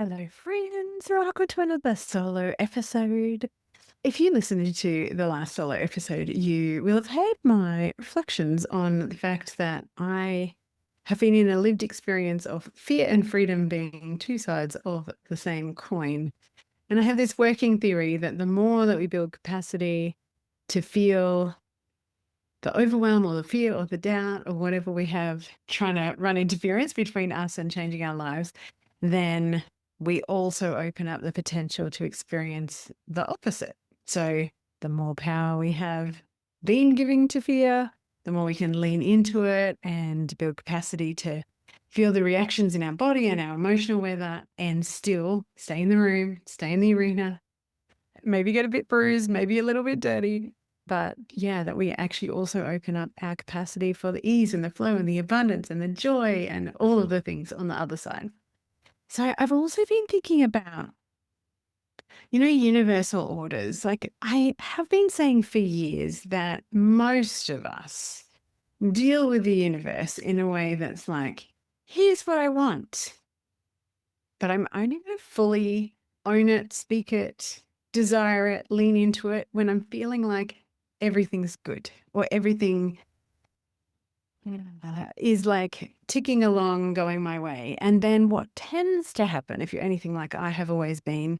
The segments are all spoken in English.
Hello, friends. Welcome to another solo episode. If you listened to the last solo episode, you will have heard my reflections on the fact that I have been in a lived experience of fear and freedom being two sides of the same coin. And I have this working theory that the more that we build capacity to feel the overwhelm or the fear or the doubt or whatever we have trying to run interference between us and changing our lives, then we also open up the potential to experience the opposite. So the more power we have been giving to fear, the more we can lean into it and build capacity to feel the reactions in our body and our emotional weather and still stay in the room, stay in the arena, maybe get a bit bruised, maybe a little bit dirty. But yeah, that we actually also open up our capacity for the ease and the flow and the abundance and the joy and all of the things on the other side. So I've also been thinking about, universal orders. Like I have been saying for years that most of us deal with the universe in a way that's like, here's what I want, but I'm only going to fully own it, speak it, desire it, lean into it when I'm feeling like everything's good or everything is like ticking along, going my way. And then what tends to happen, if you're anything like I have always been,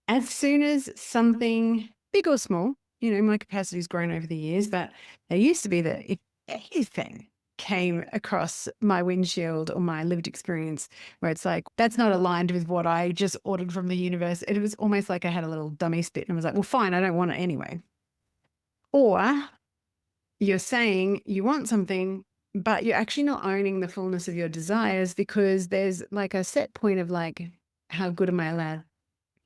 as soon as something big or small, my capacity's grown over the years, but there used to be that if anything came across my windshield or my lived experience where it's like, that's not aligned with what I just ordered from the universe, it was almost like I had a little dummy spit and was like, well, fine, I don't want it anyway. Or you're saying you want something, but you're actually not owning the fullness of your desires because there's like a set point of like, how good am I allowed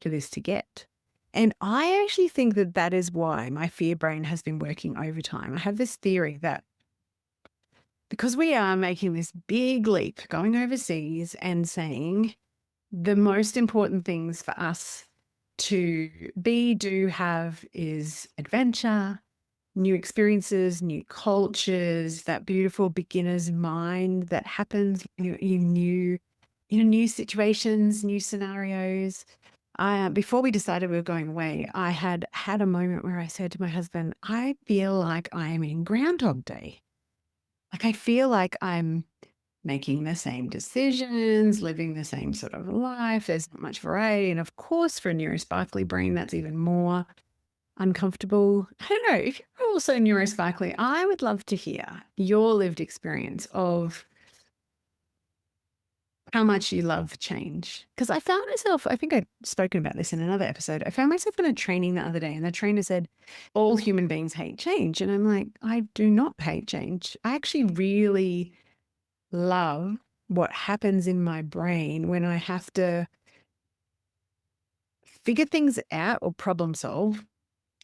for this to get? And I actually think that that is why my fear brain has been working overtime. I have this theory that because we are making this big leap going overseas and saying the most important things for us to be, do, have is adventure, new experiences, new cultures, that beautiful beginner's mind that happens, new situations, new scenarios. Before we decided we were going away, I had a moment where I said to my husband, I feel like I am in Groundhog Day. Like I feel like I'm making the same decisions, living the same sort of life. There's not much variety. And of course, for a neurosparkly brain, that's even more uncomfortable. I don't know. If you're also neurosparkly, I would love to hear your lived experience of how much you love change. Because I found myself, I think I've spoken about this in another episode. I found myself in a training the other day, and the trainer said, all human beings hate change. And I'm like, I do not hate change. I actually really love what happens in my brain when I have to figure things out or problem solve,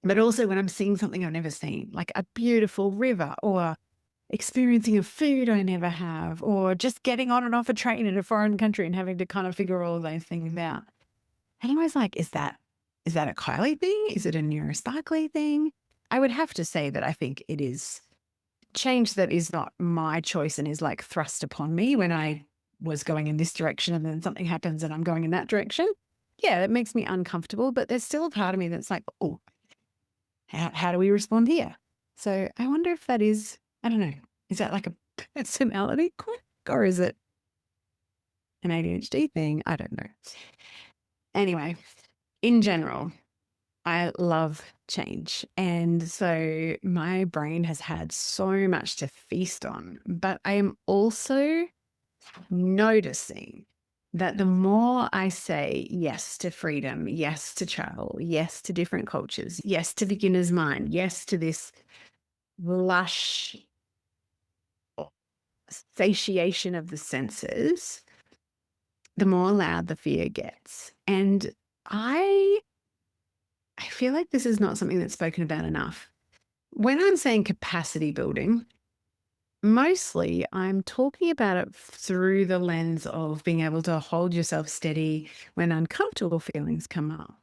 but also when I'm seeing something I've never seen, like a beautiful river or experiencing a food I never have, or just getting on and off a train in a foreign country and having to kind of figure all of those things out. And I was like, is that a Kylie thing? Is it a neurosparkly thing? I would have to say that I think it is change that is not my choice and is like thrust upon me when I was going in this direction and then something happens and I'm going in that direction. Yeah, that makes me uncomfortable, but there's still a part of me that's like, oh, how do we respond here? So I wonder if that is, I don't know, is that like a personality quirk or is it an ADHD thing? I don't know. Anyway, in general, I love change. And so my brain has had so much to feast on, but I am also noticing that the more I say yes to freedom, yes to travel, yes to different cultures, yes to beginner's mind, yes to this lush satiation of the senses, the more loud the fear gets. And I feel like this is not something that's spoken about enough. When I'm saying capacity building, mostly I'm talking about it through the lens of being able to hold yourself steady when uncomfortable feelings come up.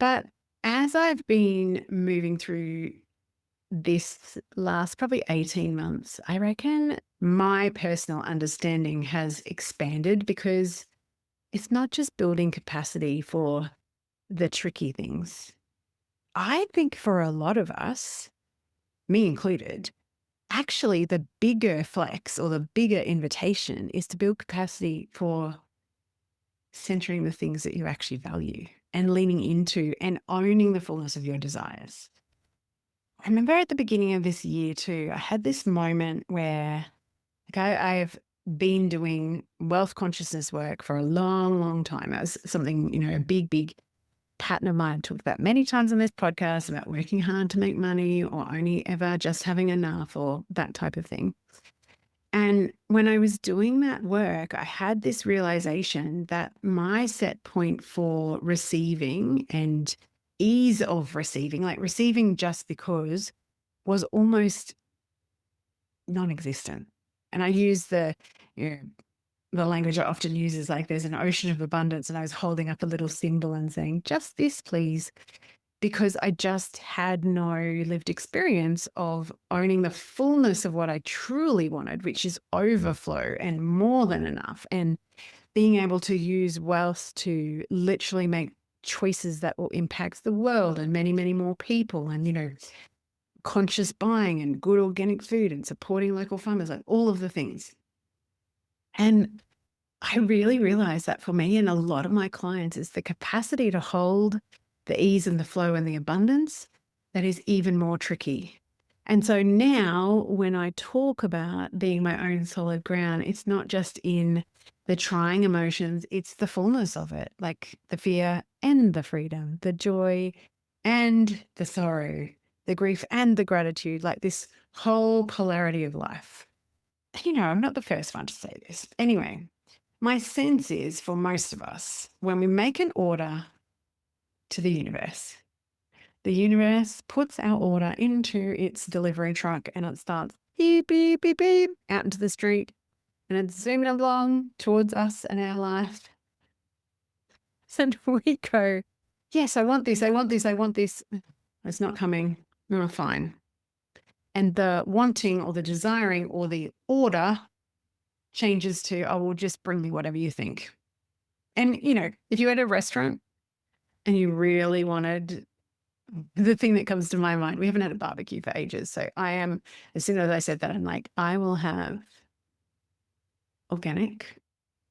But as I've been moving through this last probably 18 months, I reckon my personal understanding has expanded because it's not just building capacity for the tricky things. I think for a lot of us, me included, actually the bigger flex or the bigger invitation is to build capacity for centering the things that you actually value and leaning into and owning the fullness of your desires. I remember at the beginning of this year too, I had this moment where I've been doing wealth consciousness work for a long, long time. That was something, a big, big pattern of mine. I talked about many times on this podcast about working hard to make money or only ever just having enough or that type of thing. And when I was doing that work, I had this realization that my set point for receiving and ease of receiving, like receiving just because, was almost non-existent. And I use the language I often use is like there's an ocean of abundance, and I was holding up a little thimble and saying, just this, please, because I just had no lived experience of owning the fullness of what I truly wanted, which is overflow and more than enough, and being able to use wealth to literally make choices that will impact the world and many, many more people, and, conscious buying and good organic food and supporting local farmers, like all of the things. And I really realized that for me and a lot of my clients is the capacity to hold the ease and the flow and the abundance that is even more tricky. And so now when I talk about being my own solid ground, it's not just in the trying emotions, it's the fullness of it, like the fear and the freedom, the joy and the sorrow, the grief and the gratitude, like this whole polarity of life. I'm not the first one to say this. Anyway, my sense is for most of us, when we make an order to the universe puts our order into its delivery truck and it starts beep, beep, beep, beep out into the street, and it's zooming along towards us and our life. And we go, yes, I want this, I want this, I want this. It's not coming. Oh, fine. And the wanting or the desiring or the order changes to, oh, well, just bring me whatever you think. And, if you're at a restaurant and you really wanted the thing that comes to my mind, we haven't had a barbecue for ages. So as soon as I said that, I'm like, I will have organic,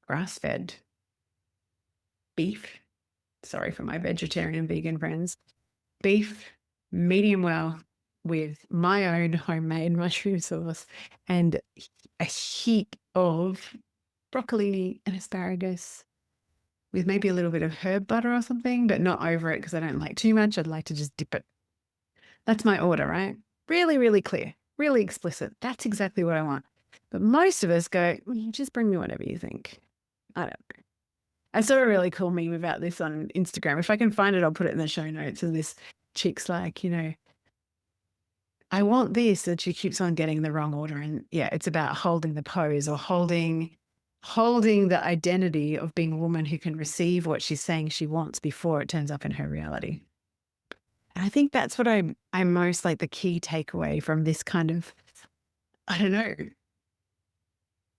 grass-fed beef. Sorry for my vegetarian and vegan friends. Beef, medium well, with my own homemade mushroom sauce and a heap of broccoli and asparagus with maybe a little bit of herb butter or something, but not over it because I don't like too much. I'd like to just dip it. That's my order, right? Really, really clear, really explicit. That's exactly what I want. But most of us go, just bring me whatever you think. I don't know. I saw a really cool meme about this on Instagram. If I can find it, I'll put it in the show notes. And this chick's like, I want this, and she keeps on getting the wrong order. And yeah, it's about holding the pose or holding the identity of being a woman who can receive what she's saying she wants before it turns up in her reality. And I think that's what I'm most like the key takeaway from this kind of, I don't know,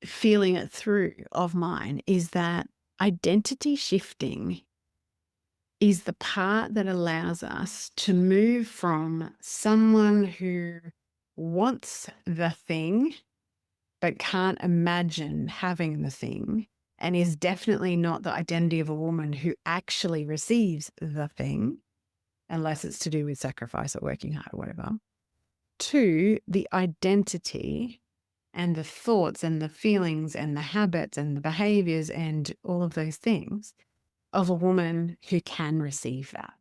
feeling it through of mine is that identity shifting is the part that allows us to move from someone who wants the thing but can't imagine having the thing, and is definitely not the identity of a woman who actually receives the thing, unless it's to do with sacrifice or working hard or whatever, to the identity and the thoughts and the feelings and the habits and the behaviors and all of those things of a woman who can receive that.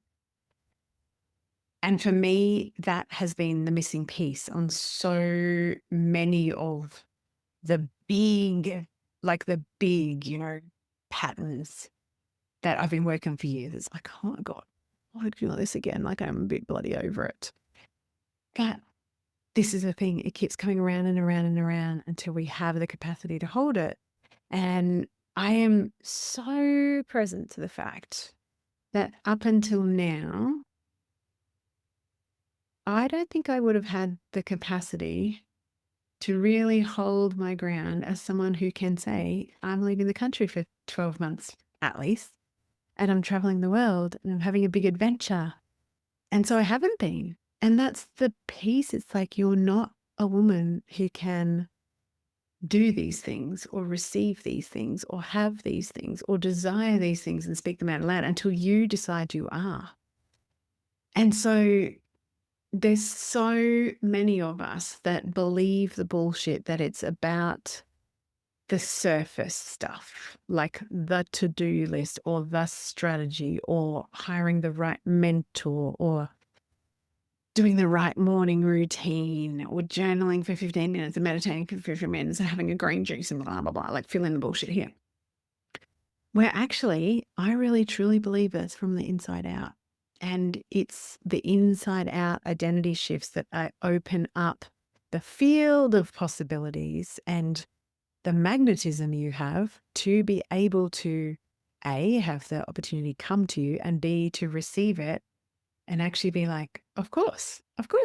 And for me, that has been the missing piece on so many of the big, patterns that I've been working for years. It's like, oh my God, why did you do this again? Like, I'm a bit bloody over it. But this is the thing. It keeps coming around and around and around until we have the capacity to hold it. And I am so present to the fact that up until now, I don't think I would have had the capacity to really hold my ground as someone who can say, I'm leaving the country for 12 months. at least, and I'm traveling the world and I'm having a big adventure. And so I haven't been. And that's the piece. It's like you're not a woman who can do these things or receive these things or have these things or desire these things and speak them out loud until you decide you are. And so there's so many of us that believe the bullshit that it's about the surface stuff, like the to-do list or the strategy or hiring the right mentor or doing the right morning routine or journaling for 15 minutes and meditating for 15 minutes and having a green juice and blah, blah, blah, like fill in the bullshit here. Where actually, I really truly believe it's from the inside out. And it's the inside out identity shifts that I open up the field of possibilities and the magnetism you have to be able to A, have the opportunity come to you, and B, to receive it and actually be like, of course,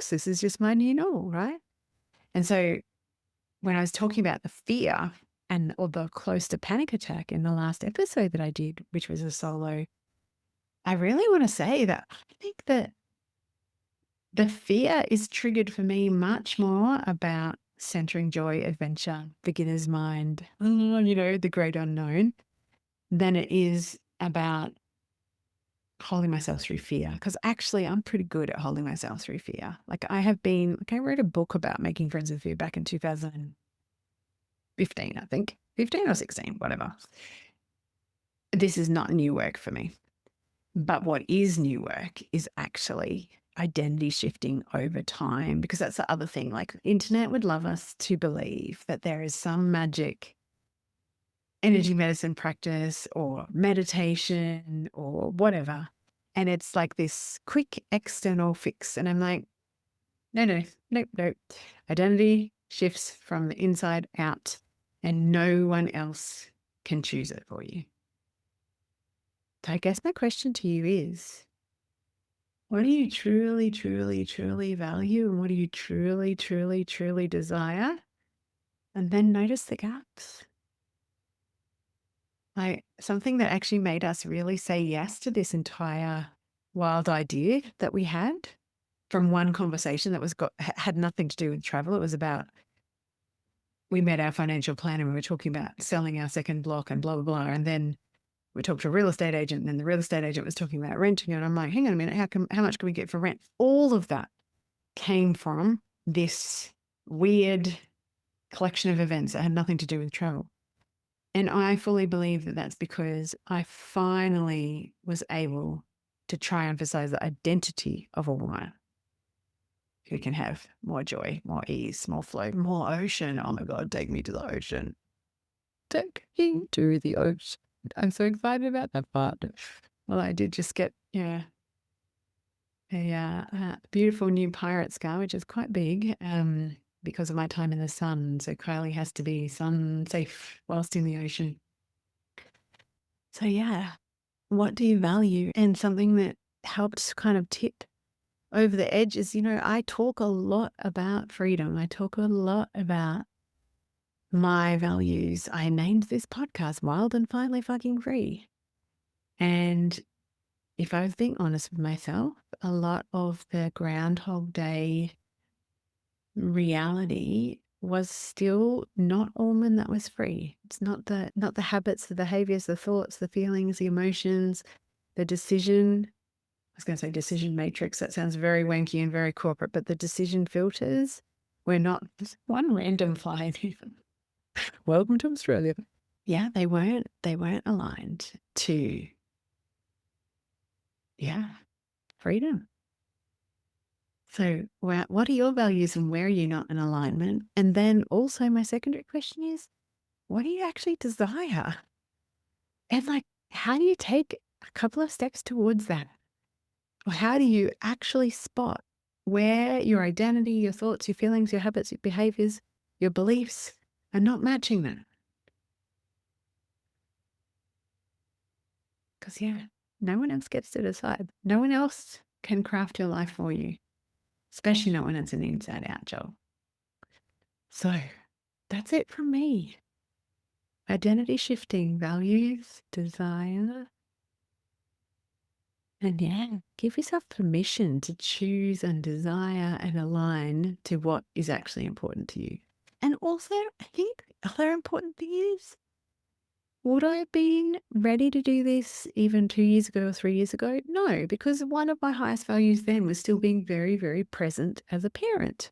this is just my new normal, right? And so when I was talking about the fear or the close to panic attack in the last episode that I did, which was a solo, I really want to say that I think that the fear is triggered for me much more about centering joy, adventure, beginner's mind, the great unknown, than it is about holding myself through fear. Because actually, I'm pretty good at holding myself through fear. Like I wrote a book about making friends with fear back in 2015, I think, 15 or 16, whatever. This is not new work for me. But what is new work is actually identity shifting over time, because that's the other thing. Like internet would love us to believe that there is some magic energy medicine practice or meditation or whatever. And it's like this quick external fix. And I'm like, no. Identity shifts from the inside out and no one else can choose it for you. So I guess my question to you is, what do you truly, truly, truly value? And what do you truly, truly, truly desire? And then notice the gaps. Like something that actually made us really say yes to this entire wild idea that we had from one conversation that had nothing to do with travel. It was about, we met our financial planner and we were talking about selling our second block and blah, blah, blah. And then we talked to a real estate agent and then the real estate agent was talking about renting. And I'm like, hang on a minute, how much can we get for rent? All of that came from this weird collection of events that had nothing to do with travel. And I fully believe that that's because I finally was able to try and emphasize the identity of a woman who can have more joy, more ease, more flow, more ocean. Oh my God, take me to the ocean. Take me to the ocean. I'm so excited about that part. Well, I did just get, a beautiful new pirate scar, which is quite big because of my time in the sun. So Kylie has to be sun safe whilst in the ocean. So what do you value? And something that helps kind of tip over the edge is, I talk a lot about freedom. I talk a lot about my values. I named this podcast Wild and Finally Fucking Free. And if I was being honest with myself, a lot of the Groundhog Day reality was still not all men that was free. It's not the habits, the behaviors, the thoughts, the feelings, the emotions, the decision. I was going to say decision matrix. That sounds very wanky and very corporate, but the decision filters were not one random fly even. Welcome to Australia. Yeah, they weren't aligned to freedom. So what are your values and where are you not in alignment? And then also my secondary question is, what do you actually desire? And like, how do you take a couple of steps towards that? Or how do you actually spot where your identity, your thoughts, your feelings, your habits, your behaviors, your beliefs are not matching that? Because no one else gets to decide. No one else can craft your life for you, especially not when it's an inside out job. So that's it from me. Identity shifting, values, desire. And yeah, give yourself permission to choose and desire and align to what is actually important to you. And also, I think other important thing is, would I have been ready to do this even 2 years ago or 3 years ago? No, because one of my highest values then was still being very, very present as a parent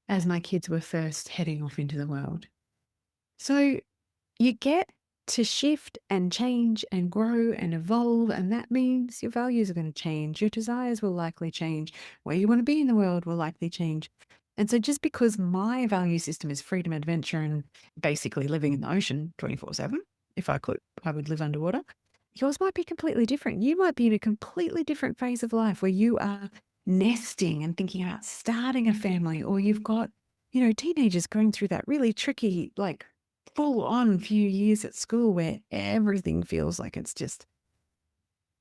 as my kids were first heading off into the world. So you get to shift and change and grow and evolve, and that means your values are going to change. Your desires will likely change. Where you want to be in the world will likely change. And so, just because my value system is freedom, adventure, and basically living in the ocean 24/7, if I could, I would live underwater. Yours might be completely different. You might be in a completely different phase of life where you are nesting and thinking about starting a family, or you've got, teenagers going through that really tricky, like full on few years at school where everything feels like it's just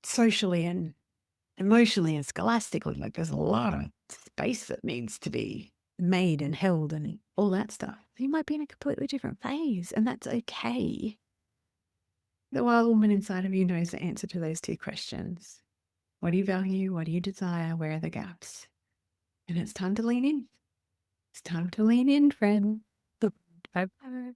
socially and emotionally and scholastically, like there's a lot of space that needs to be made and held and all that stuff. You might be in a completely different phase, and that's okay. The wild woman inside of you knows the answer to those two questions. What do you value? What do you desire? Where are the gaps? And it's time to lean in. It's time to lean in, friend. Bye-bye.